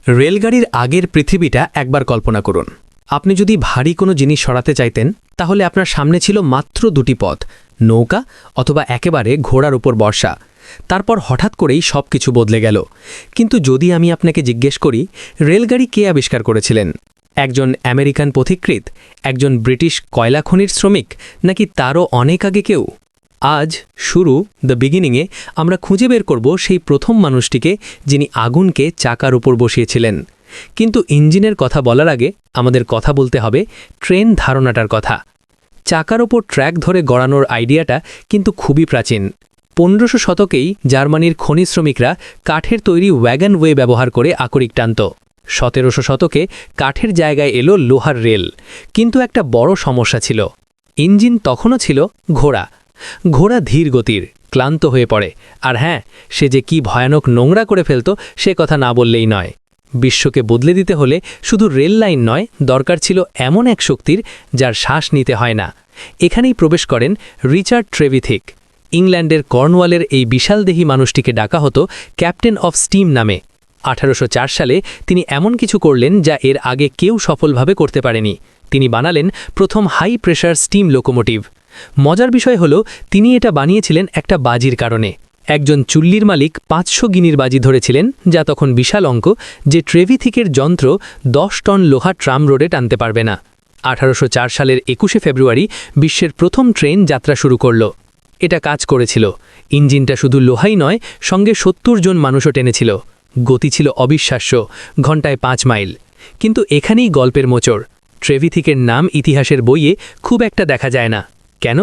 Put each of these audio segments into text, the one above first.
রেলগাড়ির আগের পৃথিবীটা একবার কল্পনা করুন। আপনি যদি ভারী কোনো জিনিস সরাতে চাইতেন তাহলে আপনার সামনে ছিল মাত্র দুটি পথ, নৌকা অথবা একেবারে ঘোড়ার উপর বর্ষা। তারপর হঠাৎ করেই সব কিছু বদলে গেল। কিন্তু যদি আমি আপনাকে জিজ্ঞেস করি, রেলগাড়ি কে আবিষ্কার করেছিলেন? একজন আমেরিকান পথিকৃৎ, একজন ব্রিটিশ কয়লা খনির শ্রমিক, নাকি তারও অনেক আগে কেউ? আজ শুরু দ্য বিগিনিংয়ে আমরা খুঁজে বের করব সেই প্রথম মানুষটিকে যিনি আগুনকে চাকার উপর বসিয়েছিলেন। কিন্তু ইঞ্জিনের কথা বলার আগে আমাদের কথা বলতে হবে ট্রেন ধারণাটার কথা। চাকার ওপর ট্র্যাক ধরে গড়ানোর আইডিয়াটা কিন্তু খুবই প্রাচীন। 1500 শতকেই জার্মানির খনি শ্রমিকরা কাঠের তৈরি ওয়াগন ওয়ে ব্যবহার করে আকরিক টানত। 1700 শতকে কাঠের জায়গায় এলো লোহার রেল। কিন্তু একটা বড় সমস্যা ছিল, ইঞ্জিন তখনও ছিল ঘোড়া। ঘোড়া ধীর গতির, ক্লান্ত হয়ে পড়ে, আর হ্যাঁ, সে যে কি ভয়ানক নোংরা করে ফেলত সে কথা না বললেই নয়। বিশ্বকে বদলে দিতে হলে শুধু রেল লাইন নয়, দরকার ছিল এমন এক শক্তির যার শ্বাস নিতে হয় না। এখানেই প্রবেশ করেন রিচার্ড ট্রেভিথিক। ইংল্যান্ডের কর্নওয়ালের এই বিশালদেহী মানুষটিকে ডাকা হতো ক্যাপ্টেন অফ স্টিম নামে। 1804 সালে তিনি এমন কিছু করলেন যা এর আগে কেউ সফলভাবে করতে পারেনি। তিনি বানালেন প্রথম হাই প্রেশার স্টিম লোকোমোটিভ। মজার বিষয় হলো, তিনি এটা বানিয়েছিলেন একটা বাজির কারণে। একজন চুল্লির মালিক 500 গিনির বাজি ধরেছিলেন, যা তখন বিশাল অঙ্ক, যে ট্রেভিথিকের যন্ত্র 10 টন লোহা ট্রাম রোডে টানতে পারবে না। 1804 সালের 21শে ফেব্রুয়ারি বিশ্বের প্রথম ট্রেন যাত্রা শুরু করল। এটা কাজ করেছিল। ইঞ্জিনটা শুধু লোহাই নয়, সঙ্গে 70 জন মানুষও টেনেছিল। গতি ছিল অবিশ্বাস্য, ঘণ্টায় 5 মাইল। কিন্তু এখানেই গল্পের মোচড়। ট্রেভিথিকের নাম ইতিহাসের বইয়ে খুব একটা দেখা যায় না। কেন?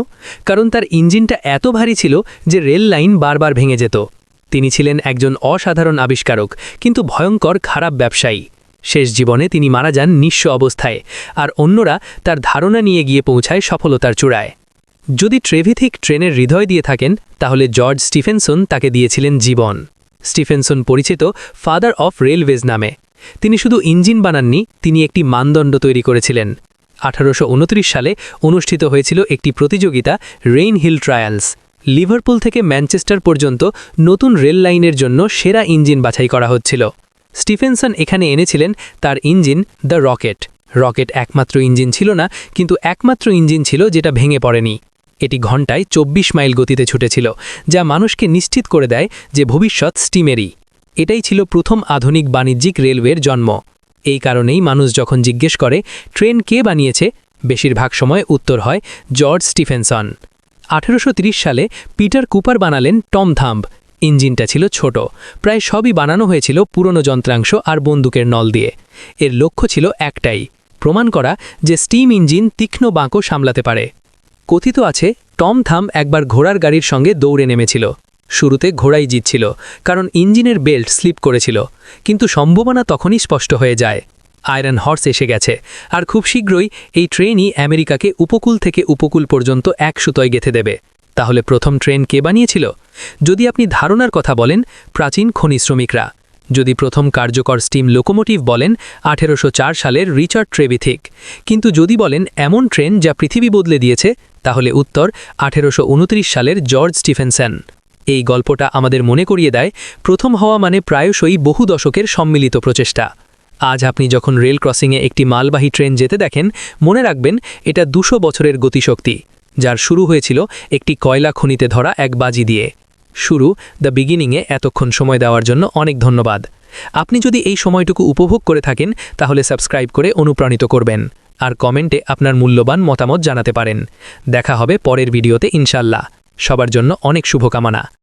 কারণ তার ইঞ্জিনটা এত ভারী ছিল যে রেল লাইন বারবার ভেঙে যেত। তিনি ছিলেন একজন অসাধারণ আবিষ্কারক, কিন্তু ভয়ঙ্কর খারাপ ব্যবসায়ী। শেষ জীবনে তিনি মারা যান নিঃস্ব অবস্থায়, আর অন্যরা তার ধারণা নিয়ে গিয়ে পৌঁছায় সফলতার চূড়ায়। যদি ট্রেভিথিক ট্রেনের হৃদয় দিয়ে থাকেন, তাহলে জর্জ স্টিফেনসন তাকে দিয়েছিলেন জীবন। স্টিফেনসন পরিচিত ফাদার অফ রেলওয়েজ নামে। তিনি শুধু ইঞ্জিন বানাননি, তিনি একটি মানদণ্ড তৈরি করেছিলেন। 1829 সালে অনুষ্ঠিত হয়েছিল একটি প্রতিযোগিতা, রেইন হিল ট্রায়ালস। লিভারপুল থেকে ম্যানচেস্টার পর্যন্ত নতুন রেল লাইনের জন্য সেরা ইঞ্জিন বাছাই করা হচ্ছিল। স্টিফেনসন এখানে এনেছিলেন তার ইঞ্জিন দ্য রকেট। রকেট একমাত্র ইঞ্জিন ছিল না, কিন্তু একমাত্র ইঞ্জিন ছিল যেটা ভেঙে পড়েনি। এটি ঘণ্টায় 24 মাইল গতিতে ছুটেছিল, যা মানুষকে নিশ্চিত করে দেয় যে ভবিষ্যৎ স্টিমেরই। এটাই ছিল প্রথম আধুনিক বাণিজ্যিক রেলওয়ের জন্ম। এই কারণেই মানুষ যখন জিজ্ঞেস করে ট্রেন কে বানিয়েছে, বেশিরভাগ সময় উত্তর হয় জর্জ স্টিফেনসন। 1830 সালে পিটার কুপার বানালেন টম থাম্ব। ইঞ্জিনটা ছিল ছোট, প্রায় সবই বানানো হয়েছিল পুরনো যন্ত্রাংশ আর বন্দুকের নল দিয়ে। এর লক্ষ্য ছিল একটাই, প্রমাণ করা যে স্টিম ইঞ্জিন তীক্ষ্ণ বাঁকও সামলাতে পারে। কথিত আছে টম থাম্ব একবার ঘোড়ার গাড়ির সঙ্গে দৌড়ে নেমেছিল। শুরুতে ঘোড়াই জিতছিল, কারণ ইঞ্জিনের বেল্ট স্লিপ করেছিল। কিন্তু সম্ভাবনা তখনই স্পষ্ট হয়ে যায়। আয়রন হর্স এসে গেছে, আর খুব শীঘ্রই এই ট্রেনই আমেরিকাকে উপকূল থেকে উপকূল পর্যন্ত এক সুতোয় গেঁথে দেবে। তাহলে প্রথম ট্রেন কে বানিয়েছিল? যদি আপনি ধারণার কথা বলেন, প্রাচীন খনি শ্রমিকরা। যদি প্রথম কার্যকর স্টিম লোকোমোটিভ বলেন, 1804 সালের রিচার্ড ট্রেভিথিক। কিন্তু যদি বলেন এমন ট্রেন যা পৃথিবী বদলে দিয়েছে, তাহলে উত্তর 1829 সালের জর্জ স্টিফেনসন। এই গল্পটা আমাদের মনে করিয়ে দেয়, প্রথম হওয়া মানে প্রায়শই বহু দশকের সম্মিলিত প্রচেষ্টা। আজ আপনি যখন রেল ক্রসিংয়ে একটি মালবাহী ট্রেন যেতে দেখেন, মনে রাখবেন এটা 200 বছরের গতিশক্তি, যার শুরু হয়েছিল একটি কয়লা খনিতে ধরা এক বাজি দিয়ে। শুরু দ্য বিগিনিংয়ে এতক্ষণ সময় দেওয়ার জন্য অনেক ধন্যবাদ। আপনি যদি এই সময়টুকু উপভোগ করে থাকেন, তাহলে সাবস্ক্রাইব করে অনুপ্রাণিত করবেন, আর কমেন্টে আপনার মূল্যবান মতামত জানাতে পারেন। দেখা হবে পরের ভিডিওতে ইনশাল্লাহ। সবার জন্য অনেক শুভকামনা।